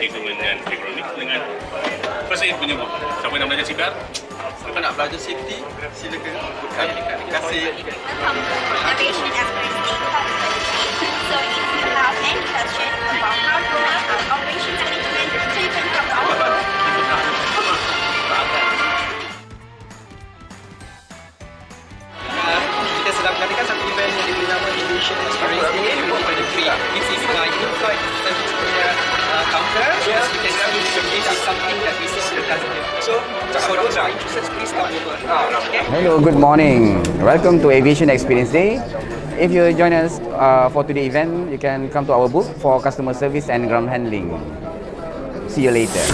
itu dengan ekonomi dengan first aid punya buku. Siapa nak belajar CPR? Siapa nak belajar safety, silakan. Terima kasih. Aviation Experience So if you have any question about how to operation management, so you can come to our booth. Kita sedang mengadakan satu event yang diberi nama Aviation Experience Day. This is my in-flight service punya counter. Yes, we can see this is something that we sell to the customer. So, for those who are interested, please come over. Okay? Hello, good morning. Welcome to Aviation Experience Day. If you join us for today's event, you can come to our booth for customer service and ground handling. See you later.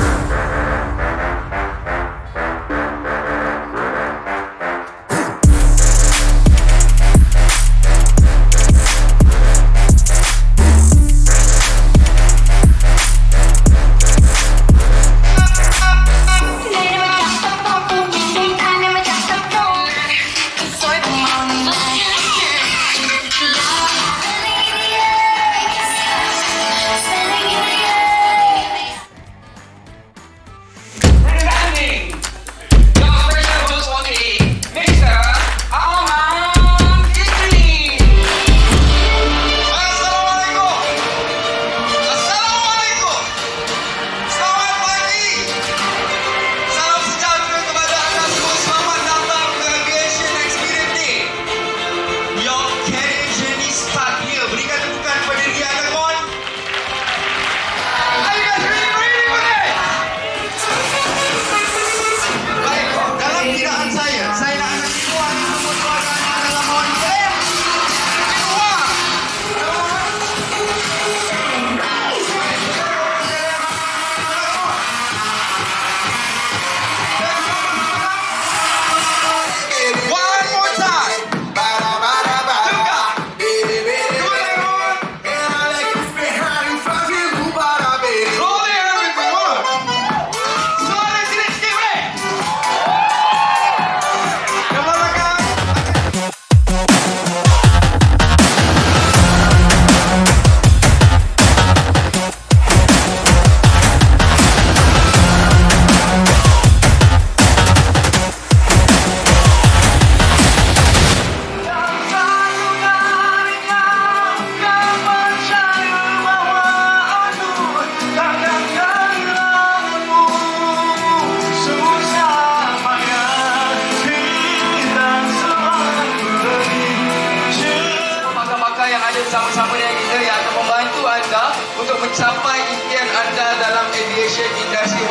Sama-sama dengan kita yang akan membantu anda untuk mencapai impian anda dalam aviation industri.